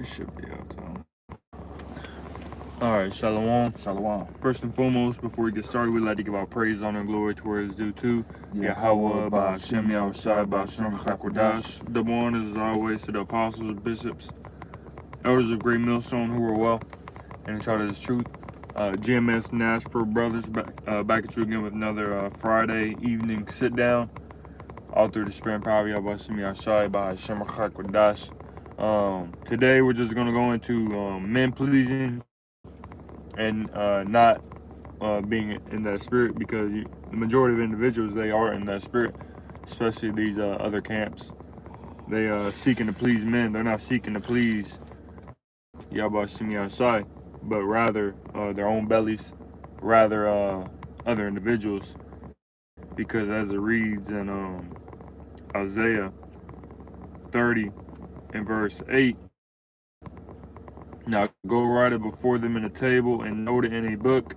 It should be out though. Alright, Shalom. Shalom. First and foremost, before we get started, we'd like to give our praise, honor, and glory to where it's due to Yahweh, Ba'Shem Yahushai, Ba'Shem Chakwadash. Double honors as always to the apostles, bishops, elders of Great Millstone who are well and in charge of this truth. GMS Nashville Brothers back at you again with another Friday evening sit down. All through the spirit and power of Yahweh Ba'Shem Yahushai, Ba'Shem Chakwadash. Today we're just going to go into men pleasing and not being in that spirit, because the majority of individuals, they are in that spirit, especially these other camps. They are seeking to please men. They're not seeking to please Yahweh Shai, but rather their own bellies, rather other individuals, because as it reads in Isaiah 30 and verse 8, now go write it before them in a table and note it in a book,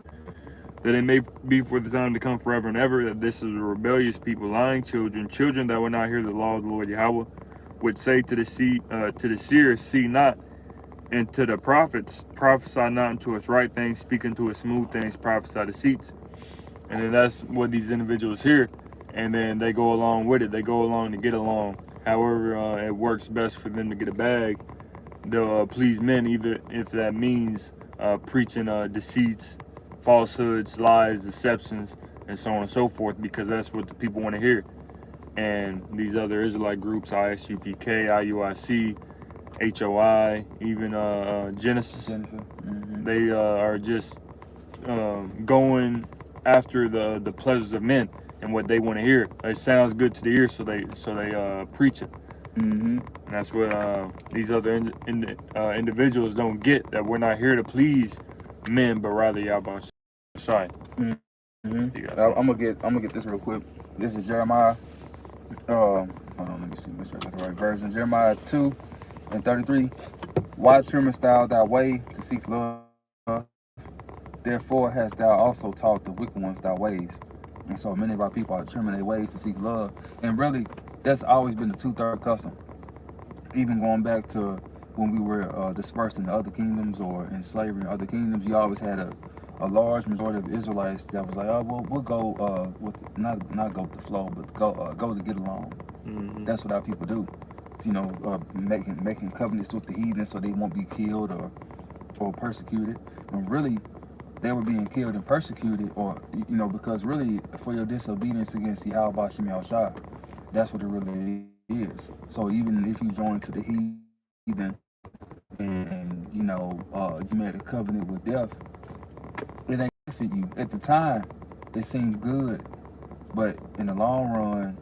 that it may be for the time to come forever and ever, that this is a rebellious people, lying children, children that will not hear the law of the Lord Yahweh, would say to the seers, see not, and to the prophets, prophesy not unto us right things, speak unto us smooth things, prophesy deceits. And then that's what these individuals hear, and then they go along with it. They go along to get along. However, it works best for them to get a bag. They'll please men, either if that means preaching deceits, falsehoods, lies, deceptions, and so on and so forth, because that's what the people want to hear. And these other Israelite groups, ISUPK, IUIC, HOI, even Genesis, they are just going after the pleasures of men and what they want to hear. It sounds good to the ear, so they preach it. And that's what these other individuals don't get, that we're not here to please men, but rather Yahweh Shai. I'm gonna get this real quick. This is Jeremiah. Hold on, let me see. Make sure I got the right version. Jeremiah 2:33. Why trimmest thou thy way to seek love? Therefore hast thou also taught the wicked ones thy ways. And so many of our people are trimming their ways to seek love. And really, that's always been the 2/3 custom. Even going back to when we were dispersed into other kingdoms or in slavery in other kingdoms, you always had a large majority of Israelites that was like, oh, well, we'll go with not go with the flow, but go to get along. That's what our people do. You know, making covenants with the heathen so they won't be killed or persecuted. And really, they were being killed and persecuted, or because really for your disobedience against Yahweh Ba'Shem Yahushai, that's what it really is. So even if you join to the heathen and you made a covenant with death, it ain't good for you. At the time, it seemed good, but in the long run,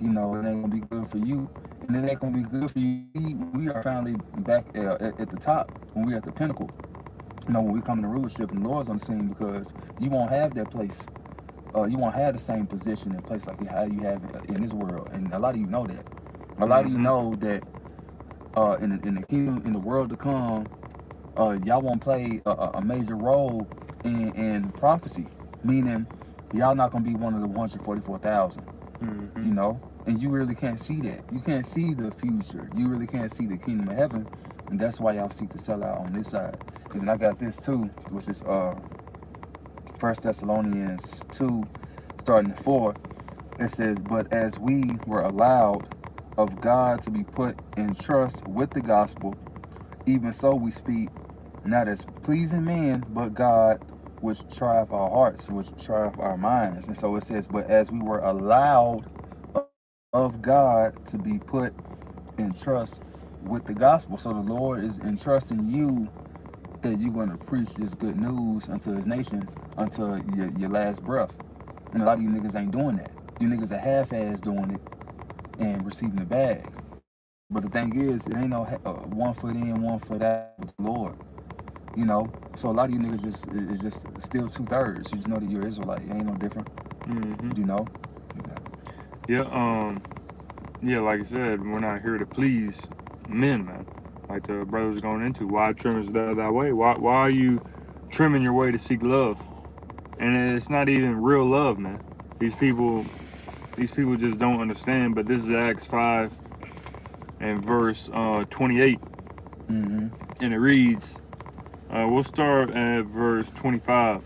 it ain't gonna be good for you, and it ain't gonna be good for you. We are finally back at the top, when we're at the pinnacle. When we come into rulership and Lord's on the scene, because you won't have that place. You won't have the same position and place like how you have in this world, and a lot of you know that. A lot of you know that in the kingdom, in the world to come, y'all won't play a major role in prophecy, meaning y'all not gonna be one of the 144,000. And you really can't see that. You can't see the future. You really can't see the kingdom of heaven, and that's why y'all seek to sell out on this side. And then I got this too, which is 1 Thessalonians 2, starting at 4. It says, but as we were allowed of God to be put in trust with the gospel, even so we speak, not as pleasing men, but God, which trieth our hearts, which trieth our minds. And so it says, but as we were allowed of God to be put in trust with the gospel. So the Lord is entrusting you that you're going to preach this good news unto his nation until your last breath. And a lot of you niggas ain't doing that. You niggas are half-ass doing it and receiving the bag. But the thing is, it ain't no 1 foot in, 1 foot out with the Lord. So a lot of you niggas is just still 2/3. You just know that you're Israelite. It ain't no different. Yeah, like I said, we're not here to please men, man. Like the brother's going into, why trimmest thou thy way? Why are you trimming your way to seek love? And it's not even real love, man. These people just don't understand. But this is Acts 5 and verse 28. Mm-hmm. And it reads, we'll start at verse 25.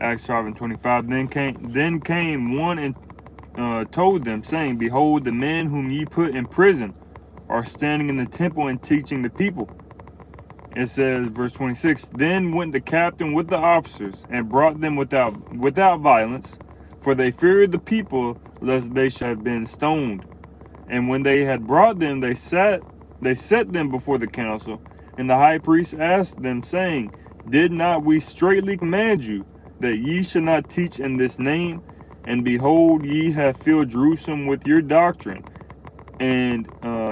Acts 5 and 25. Then came one and told them, saying, Behold, the men whom ye put in prison are standing in the temple and teaching the people. It says, verse 26, Then went the captain with the officers and brought them without violence, for they feared the people, lest they should have been stoned. And when they had brought them, they set them before the council. And the high priest asked them, saying, Did not we straitly command you that ye should not teach in this name? And behold, ye have filled Jerusalem with your doctrine, and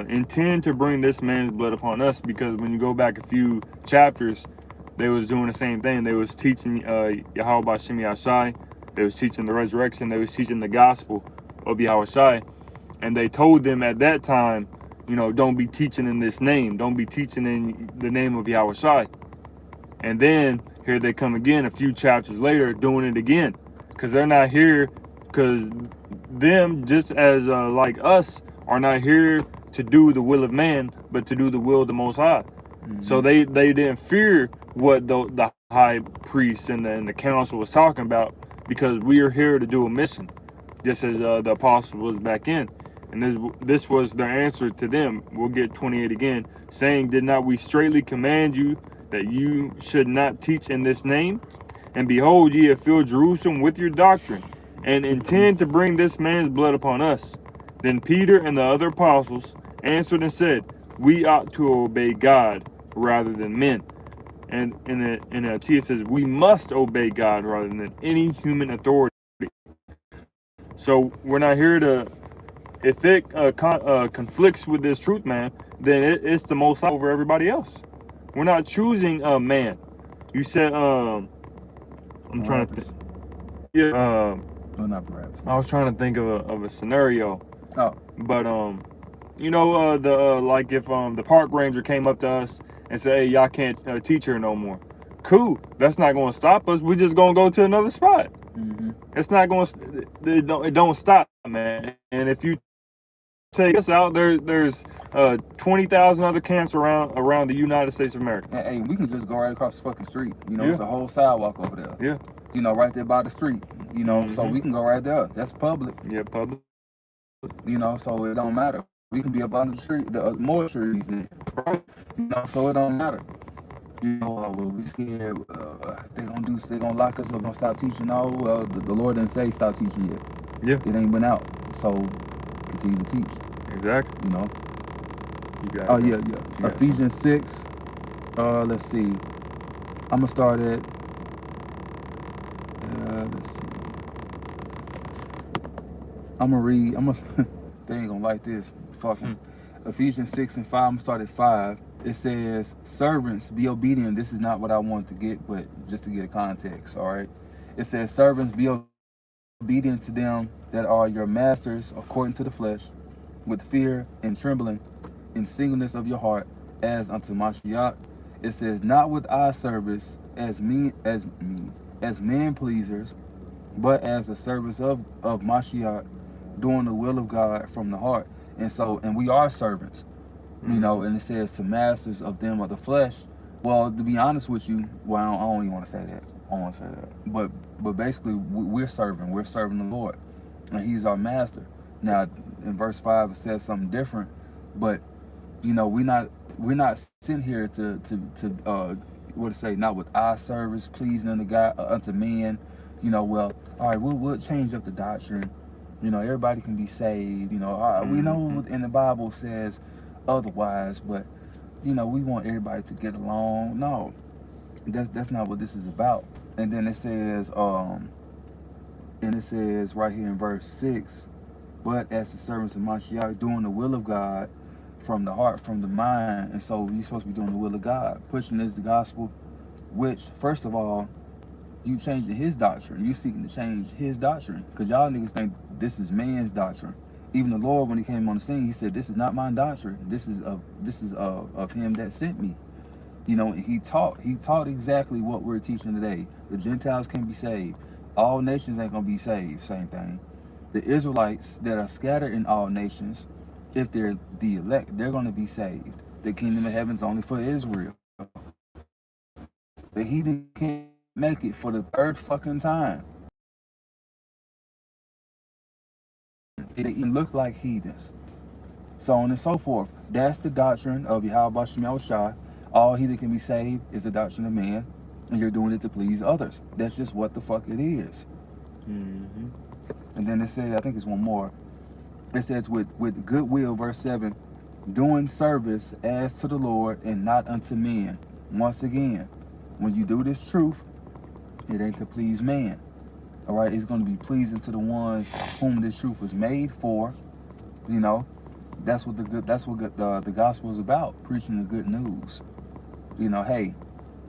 intend to bring this man's blood upon us. Because when you go back a few chapters, they was doing the same thing. They was teaching Yahweh B'Shem Yahshai. They was teaching the resurrection. They was teaching the gospel of Yahweh Shai. And they told them at that time, don't be teaching in this name. Don't be teaching in the name of Yahweh Shai. And then here they come again a few chapters later doing it again. Because they're not here, because them, just as like us, are not here to do the will of man, but to do the will of the Most High. Mm-hmm. So they didn't fear what the high priest and the council was talking about, because we are here to do a mission, just as the apostle was back in. And this was their answer to them. We'll get 28 again, saying, Did not we straitly command you that you should not teach in this name? And behold, ye have filled Jerusalem with your doctrine, and intend to bring this man's blood upon us. Then Peter and the other apostles answered and said, We ought to obey God rather than men. And in the T it says, we must obey God rather than any human authority. So we're not here to, if it conflicts with this truth, man, then it's the Most High over everybody else. We're not choosing a man. You said, I'm trying to think. Yeah. No, not perhaps. I was trying to think of a scenario. Oh. But like if the park ranger came up to us and said, Hey, y'all can't teach here no more. Cool. That's not going to stop us. We just going to go to another spot. Mm-hmm. It's not going to. It don't stop, man. And if you take us out, there's 20,000 other camps around the United States of America. Hey, we can just go right across the fucking street. Yeah. It's a whole sidewalk over there. Yeah. Right there by the street. Mm-hmm. So we can go right there. That's public. Yeah, public. So it don't matter. We can be up under the tree, more trees there. Right. So it don't matter. We scared. They gonna lock us up, gonna stop teaching. No, the Lord didn't say stop teaching yet. Yeah. It ain't been out. So continue to teach. Exactly. You got it. Oh yeah. Ephesians 6. Let's see. I'm gonna start at. Let's see. I'm gonna read. They ain't gonna like this. Fucking Ephesians 6 and 5. I'm gonna start at 5. It says, servants, be obedient. This is not what I wanted to get, but just to get a context, all right? It says, servants, be obedient to them that are your masters according to the flesh, with fear and trembling, in singleness of your heart, as unto Mashiach. It says, not with eye service as men pleasers, but as the service of Mashiach, doing the will of God from the heart. And we are servants. And it says to masters of them of the flesh. Well, to be honest with you, I don't even want to say that. I don't want to say that. But basically, we're serving. We're serving the Lord, and He's our master. Now, in verse 5, it says something different. But we're not sitting here to what to say? Not with eye service, pleasing unto God, unto men. All right, we'll change up the doctrine. Everybody can be saved. We know in the Bible says otherwise, but we want everybody to get along. No, that's not what this is about. And then it says right here in verse 6, but as the servants of Mashiach, doing the will of God from the heart, from the mind. And so you're supposed to be doing the will of God, pushing this the gospel, which first of all, you changing His doctrine. You seeking to change His doctrine, because y'all niggas think this is man's doctrine. Even the Lord, when He came on the scene, He said, "This is not my doctrine. This is of Him that sent me." He taught exactly what we're teaching today. The Gentiles can be saved. All nations ain't gonna be saved. Same thing. The Israelites that are scattered in all nations, if they're the elect, they're gonna be saved. the kingdom of heaven's only for Israel. The heathen can't make it for the third fucking time. They even look like heathens. So on and so forth. That's the doctrine of Yahweh Shem Yahushua. All heathen can be saved is the doctrine of man, and you're doing it to please others. That's just what the fuck it is. Mm-hmm. And then it says, I think it's one more. It says, with goodwill, verse 7, doing service as to the Lord and not unto men. Once again, when you do this truth, it ain't to please man. All right, it's going to be pleasing to the ones whom this truth was made for. You know, that's what the gospel is about, preaching the good news. You know, hey,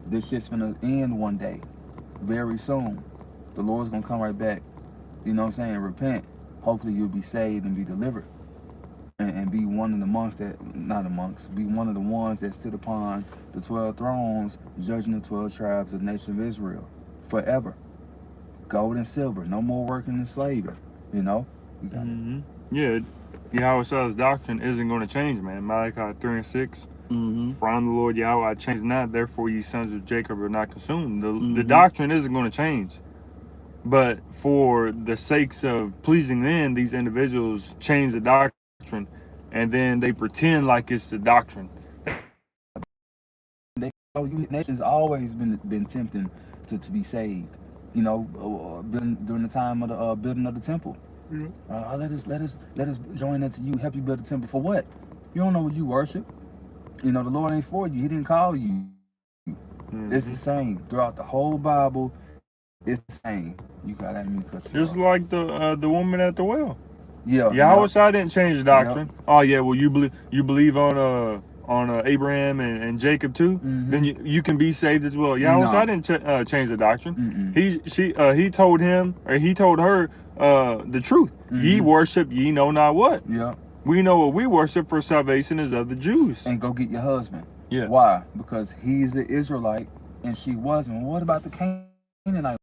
this shit's gonna end one day, very soon. The Lord's gonna come right back. You know what I'm saying? Repent. Hopefully you'll be saved and be delivered, and be one of the monks be one of the ones that sit upon the 12 thrones, judging the 12 tribes of the nation of Israel forever. Gold and silver, no more working and slaving. You know, you got it. Yeah, Yahweh's doctrine isn't going to change, man. Malachi 3:6. For I am the Lord Yahweh, I change not, therefore ye sons of Jacob are not consumed. The doctrine isn't going to change. But for the sakes of pleasing men, these individuals change the doctrine, and then they pretend like it's the doctrine. Nations always been tempting to be saved. You know, during the time of the building of the temple. Let us join into you, help you build the temple. For what? You don't know what you worship. You know, the Lord ain't for you. He didn't call you. It's the same throughout the whole Bible. It's the same. You got that me cut you Just off. like the woman at the well. Yeah. Yahweh didn't change the doctrine. Oh yeah, well you believe on Abraham and Jacob too. Then you can be saved as well. Yahweh didn't change the doctrine. He told her the truth. Ye worship ye know not what. Yeah. We know what we worship, for salvation is of the Jews. And go get your husband. Yeah. Why? Because he's the Israelite and she wasn't. Well, what about the Canaanite?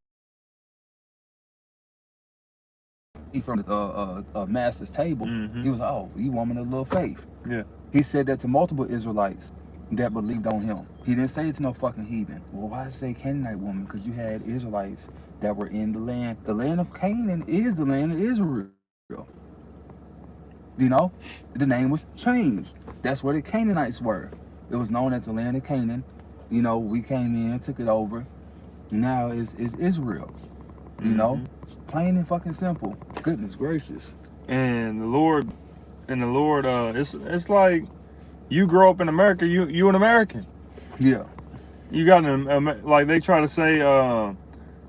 From the master's table, he was, oh, you woman of little faith. Yeah. He said that to multiple Israelites that believed on him. He didn't say it to no fucking heathen. Well, why say Canaanite woman? Because you had Israelites that were in the land. The land of Canaan is the land of Israel. You know, the name was changed. That's where the Canaanites were. It was known as the land of Canaan. You know, we came in, took it over. Now it's Israel. You know, plain and fucking simple. Goodness gracious. And the Lord, it's like you grow up in America. You an American. Yeah. You got like they try to say.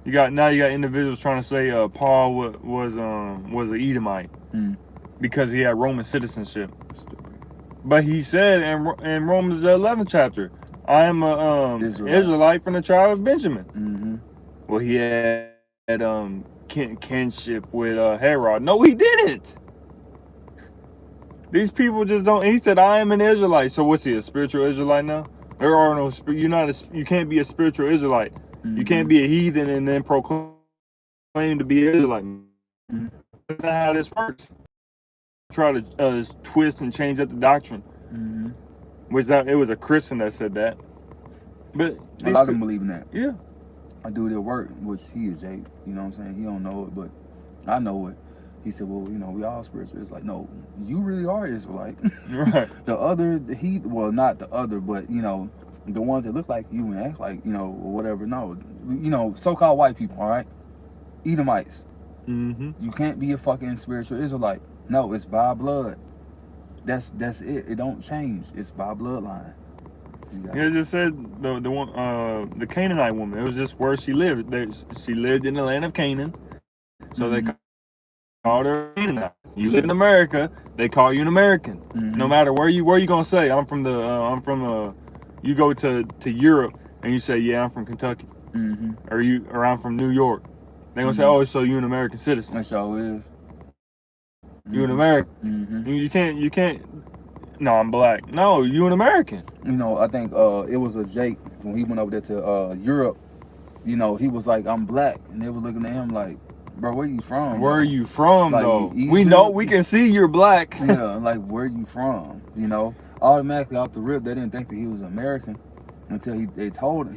You got individuals trying to say Paul was an Edomite because he had Roman citizenship. But he said in Romans 11th chapter, I am a Israelite from the tribe of Benjamin. Well, he had kinship with Herod. No, he didn't. These people just don't. He said, I am an Israelite. So what's he, a spiritual Israelite now? There are no. You can't be a spiritual Israelite. You can't be a heathen and then proclaim to be an Israelite. That's not how this works. Try to twist and change up the doctrine. It was a Christian that said that. But a lot of them believe in that. Yeah. I do their work, which he is Jake. You know what I'm saying? He don't know it, but I know it. He said, well, you know, we all spiritual. It's like, no, you really are Israelite. Right. Well, not the other, but, you know, the ones that look like you and act like, you know, or whatever. No, you know, so-called white people, all right? Edomites. You can't be a fucking spiritual Israelite. No, it's by blood. That's it. It don't change. It's by bloodline. Yeah, it just said the Canaanite woman. It was just where she lived. She lived in the land of Canaan, so they called her Canaanite. You live in America, they call you an American. No matter where you gonna say I'm from you go to Europe and you say, yeah, I'm from Kentucky, or I'm from New York. They gonna say, oh, so you an American citizen? That sure is. You an American? You can't. No, I'm black. No, you an American. You know, I think it was a Jake when he went over there to Europe. You know, he was like, I'm black, and they were looking at him like, bro, where you from? Where are you from, like, though? Egypt? We know, we can see you're black. Yeah, like, where you from? You know, automatically off the rip, they didn't think that he was American until he told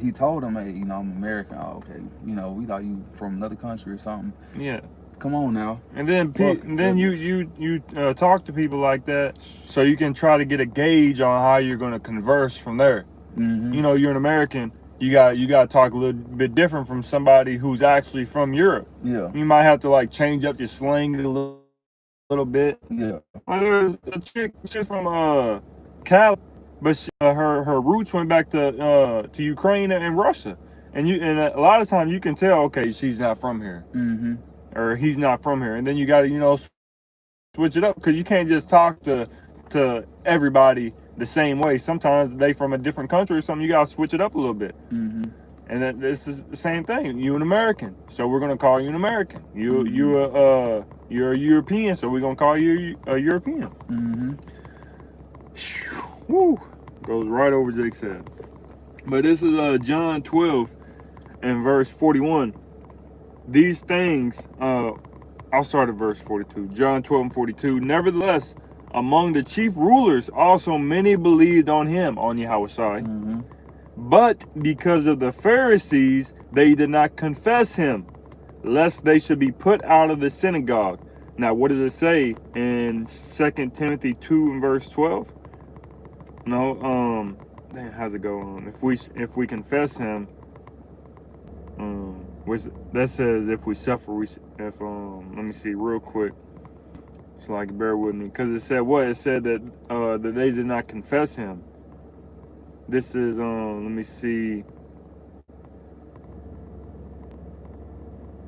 them, hey, you know, I'm American. Oh, okay, you know, we thought you from another country or something. Yeah. Come on now. And then you talk to people like that, so you can try to get a gauge on how you're going to converse from there. Mm-hmm. You know, you're an American. You got to talk a little bit different from somebody who's actually from Europe. Yeah. You might have to like change up your slang a little bit. Yeah. Like, there's a chick, she's from Cal, but she, her roots went back to Ukraine and Russia, and a lot of times you can tell, okay, she's not from here, Mm-hmm. or he's not from here, and then you got to, you know, switch it up, because you can't just talk to everybody the same way. Sometimes they from a different country or something. You gotta switch it up a little bit. Mm-hmm. And then this is the same thing. You an American, so we're gonna call you an American. You're a European, so we're gonna call you a European. Mm-hmm. Woo, goes right over Jake's head. But this is John 12 and verse 41. These things, I'll start at verse 42. John 12 and 42. Nevertheless, among the chief rulers also many believed on him, on Yahushua. Mm-hmm. But because of the Pharisees, they did not confess him, lest they should be put out of the synagogue. Now, what does it say in 2 Timothy 2 and verse 12? No, how's it go on? If we confess him, that says if we suffer, let me see real quick. So like, bear with me, because it said what? It said that that they did not confess him. This is let me see.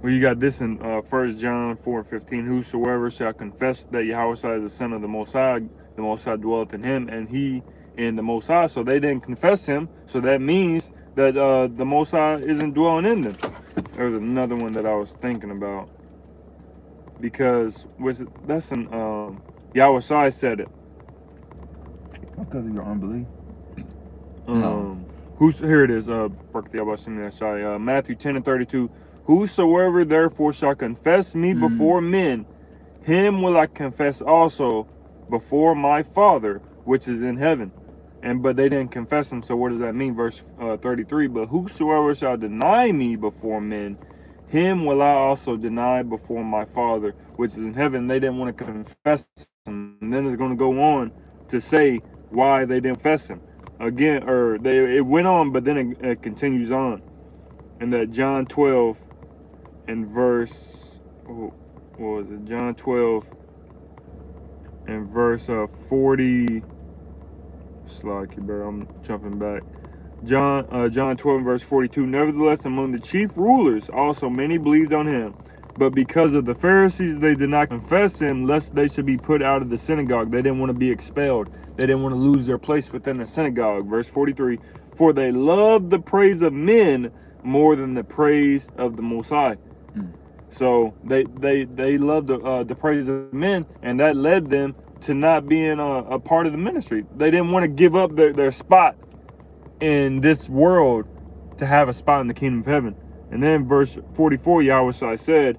Well, you got this in 1 John 4 and 15. Whosoever shall confess that Yahweh is the Son of the Most High dwelleth in him, and he in the Most High. So they didn't confess him. So that means that the Most High isn't dwelling in them. There was another one that I was thinking about, because that's in Yahweh said it. Because of your unbelief. Here it is. Matthew 10 and 32. Whosoever therefore shall confess me before men, him will I confess also before my Father which is in heaven. But they didn't confess him. So what does that mean? Verse 33. But whosoever shall deny me before men, him will I also deny before my Father which is in heaven. They didn't want to confess him. And then it's going to go on to say why they didn't confess him. Again, it went on, but then it continues on. And that John 12 and verse, what was it? John 12 and verse 40. Slack you, bro. I'm jumping back. John 12 and verse 42. Nevertheless, among the chief rulers also many believed on him. But because of the Pharisees, they did not confess him, lest they should be put out of the synagogue. They didn't want to be expelled. They didn't want to lose their place within the synagogue. Verse 43, for they loved the praise of men more than the praise of the Most High. So they loved the praise of men, and that led them to not being a part of the ministry. They didn't want to give up their spot in this world to have a spot in the kingdom of heaven. And then verse 44, Yahushua said,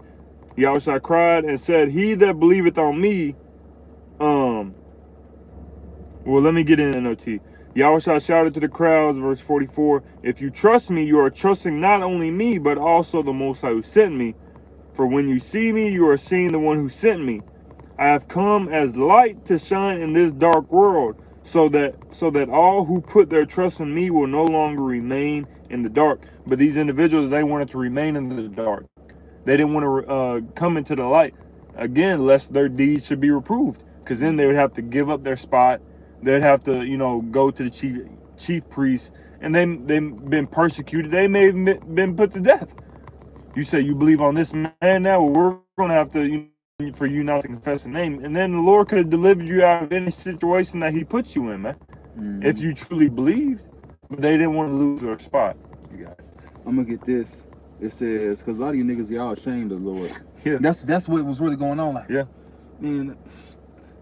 Yahushua cried and said, he that believeth on me, well, let me get in NOT. Yahushua shouted to the crowds, verse 44, if you trust me, you are trusting not only me, but also the Most High who sent me. For when you see me, you are seeing the one who sent me. I have come as light to shine in this dark world, so that all who put their trust in me will no longer remain in the dark. But these individuals, they wanted to remain in the dark. They didn't want to come into the light, again, lest their deeds should be reproved, because then they would have to give up their spot. They'd have to, go to the chief priest, and they've been persecuted. They may have been put to death. You say you believe on this man now, well, we're going to have to, for you not to confess the name. And then the Lord could have delivered you out of any situation that he put you in, man. If you truly believed. But they didn't want to lose their spot. You got it. I'm going to get this. It says, because a lot of you niggas, y'all ashamed of the Lord. Yeah. That's what was really going on. Like, yeah. Man.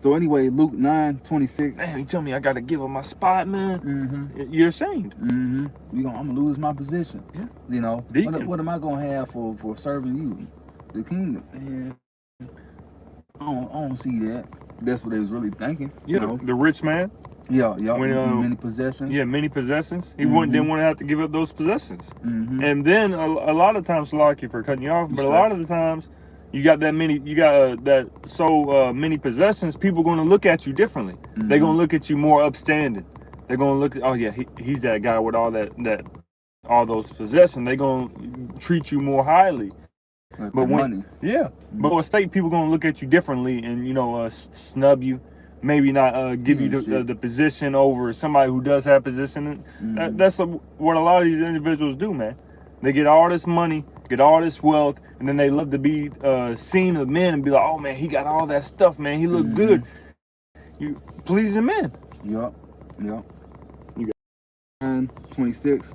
So anyway, Luke 9:26. Man, you tell me I got to give up my spot, man. You're ashamed. I'm going to lose my position. Yeah. What am I going to have for serving you? The kingdom. Man. I don't see that. That's what they was really thinking. Yeah, the rich man. Yeah, When, many possessions. Yeah, many possessions. He didn't want to have to give up those possessions. And then a lot of times, Lucky, for cutting you off, but a lot of the times you got that many, many possessions, people going to look at you differently. They're going to look at you more upstanding. They're going to look at, oh yeah, he's that guy with all all those possessions. They're going to treat you more highly. But money. Yeah. But with state, people going to look at you differently and, snub you. Maybe not give you the position over somebody who does have position. That's what a lot of these individuals do, man. They get all this money, get all this wealth, and then they love to be seen of men and be like, oh man, he got all that stuff, man. He look good. You pleasing men. Yup. You got 26.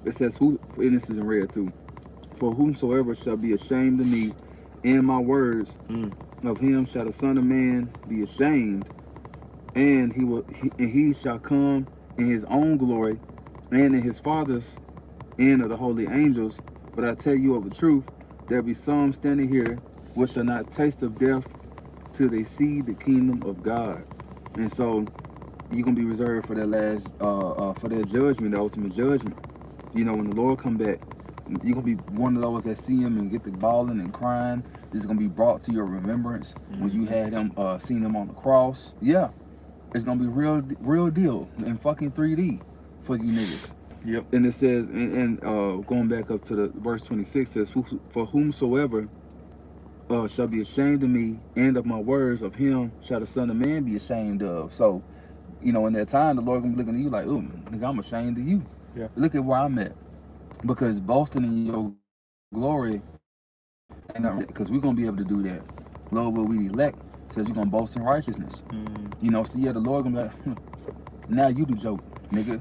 It says, and this is in red too. For whomsoever shall be ashamed of me and my words, of him shall the Son of Man be ashamed. And he shall come in his own glory, and in his Father's, and of the holy angels. But I tell you of the truth, there be some standing here which shall not taste of death till they see the kingdom of God. And so you're gonna be reserved for that last for that judgment, the ultimate judgment. When the Lord come back, you're gonna be one of those that see him and get the bawling and crying. This is gonna be brought to your remembrance when you had him seen him on the cross. Yeah. It's gonna be real deal in fucking 3D for you niggas. Yep. And it says, and going back up to the verse 26 says, for whomsoever shall be ashamed of me and of my words, of him shall the Son of Man be ashamed of. So, in that time, the Lord gonna be looking at you like, ooh, nigga, I'm ashamed of you. Yeah. Look at where I'm at, because boasting in your glory, because we're gonna be able to do that. Lord, will we elect? Says you're gonna boast in righteousness. So yeah, the Lord gonna be like, now you the joke, nigga.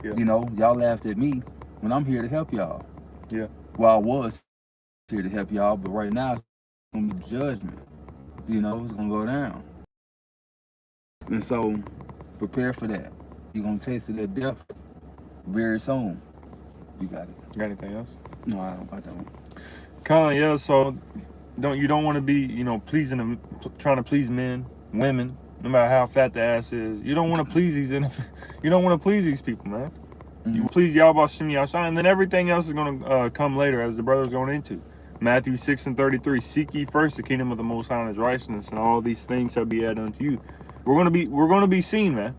Yeah. Y'all laughed at me when I'm here to help y'all. Yeah. Well, I was here to help y'all, but right now it's gonna be judgment. It's gonna go down. And so prepare for that. You're gonna taste of that death very soon. You got it. Got anything else? No, I don't. Yeah, so you don't want to be, pleasing them, trying to please men, women, no matter how fat the ass is. You don't want to please these people, man. You please Yahweh Shem Yahshua, and then everything else is going to come later, as the brother's going into. Matthew 6:33, seek ye first the kingdom of the Most High and his righteousness, and all these things shall be added unto you. We're going to be seen, man.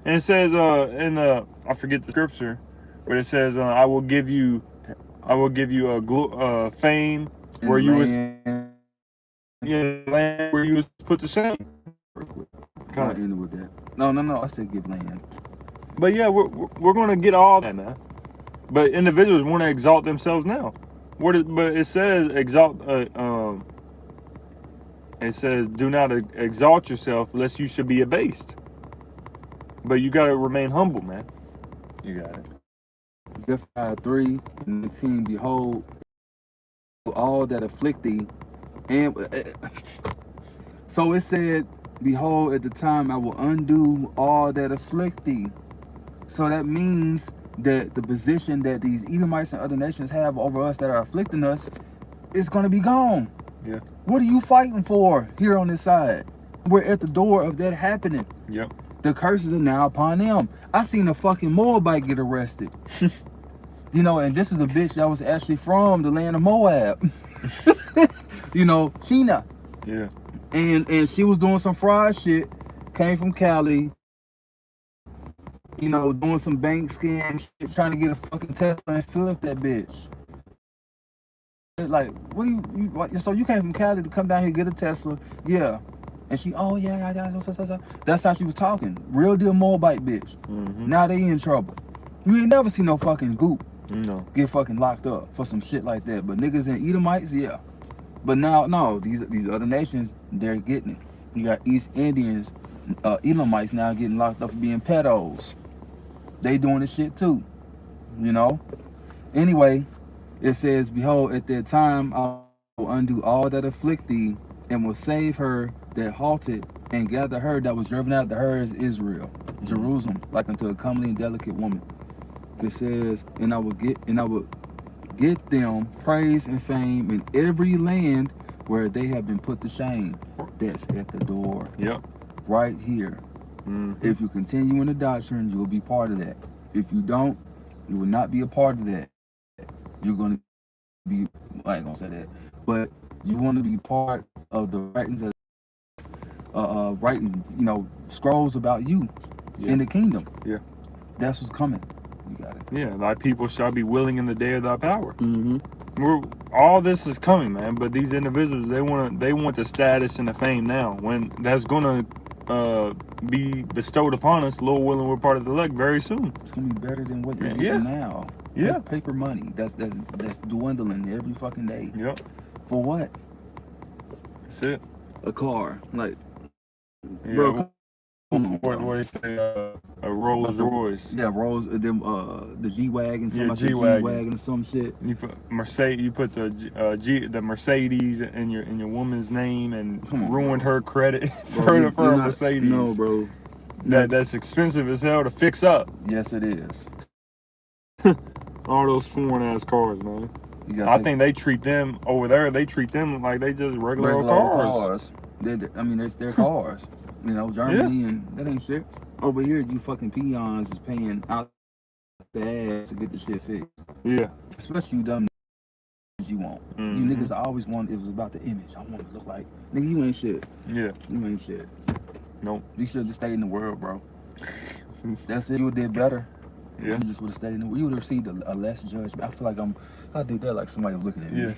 And it says I forget the scripture, but it says I will give you fame where you was put to shame. Kind of ended with that. No. I said give land. But yeah, we're going to get all that, man. But individuals want to exalt themselves now. But it says exalt. It says do not exalt yourself lest you should be abased. But you got to remain humble, man. You got it. Zephaniah 3:19. Behold, all that afflict thee, and so it said, behold, at the time I will undo all that afflict thee. So that means that the position that these Edomites and other nations have over us that are afflicting us is going to be gone. Yeah. What are you fighting for here on this side? We're at the door of that happening. Yep. The curses are now upon them. I seen a fucking Moabite get arrested. And this is a bitch that was actually from the land of Moab. Sheena. Yeah. And she was doing some fraud shit. Came from Cali. Doing some bank scam shit, trying to get a fucking Tesla and fill up that bitch. Like, what do you so you came from Cali to come down here and get a Tesla? Yeah. And she, oh yeah. That's how she was talking. Real deal Moabite bitch. Now they in trouble. You ain't never seen no fucking goop get fucking locked up for some shit like that. But niggas and Edomites, yeah. But now, no, these other nations, they're getting it. You got East Indians, Edomites now getting locked up for being pedos. They doing this shit too, Anyway, it says, behold, at that time I will undo all that afflict thee, and will save her that halted, and gather her that was driven out. To her is Israel, Jerusalem, like unto a comely and delicate woman. It says, and I will get them praise and fame in every land where they have been put to shame. That's at the door. Yep. Right here. Mhm. If you continue in the doctrine, you will be part of that. If you don't, you will not be a part of that. You're going to be, I ain't going to say that, but you want to be part of the writings, writing, scrolls about you in the kingdom. Yeah. That's what's coming. You got it. Yeah, thy people shall be willing in the day of thy power. Mm-hmm. All this is coming, man. But these individuals, they want the status and the fame now. When that's gonna be bestowed upon us, Lord willing, we're part of the elect very soon. It's gonna be better than what you're Yeah. getting now. Yeah. Paper money. That's dwindling every fucking day. Yep. For what? That's it. A car. Like, Yeah. bro, come on. What do they say? A Rolls Royce. Yeah, the G-Wagon, Yeah, like the G-Wagon. G-Wagon or some shit. You put Mercedes. You put the Mercedes in your woman's name and Come on, ruined bro. her credit Bro, for you're a not- Mercedes. No, bro. That's expensive as hell to fix up. Yes, it is. All those foreign ass cars, man. You gotta I take think they treat them over there. They treat them like they just regular old regular cars. It's their cars. Germany and that ain't shit. Over here, you fucking peons is paying out the ass to get the shit fixed. Yeah. Especially you dumb niggas you want. You Mhm. niggas always want, it was about the image. I want to look like, nigga, you ain't shit. Yeah. You ain't shit. Nope. You should just stay in the world, bro. That's it. You would did better. Yeah. You just would have stayed in the world. You would have received a less judgment. I feel like I do that like somebody was looking at me. Yeah.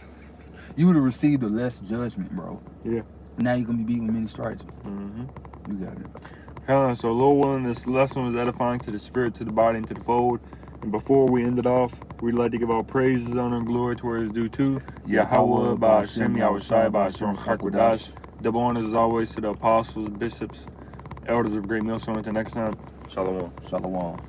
You would have received a less judgment, bro. Yeah. Now you're going to be beaten with many stripes. Mm-hmm. You got it. So, Lord willing, this lesson was edifying to the spirit, to the body, and to the fold. And before we end it off, we'd like to give our praises, honor, and glory to where it's due to Yahweh, by Hashem, Yahushai, by Hashem, Chakwadash. Double honors as always to the apostles, bishops, elders of Great Millstone. Until next time, Shalom. Shalom.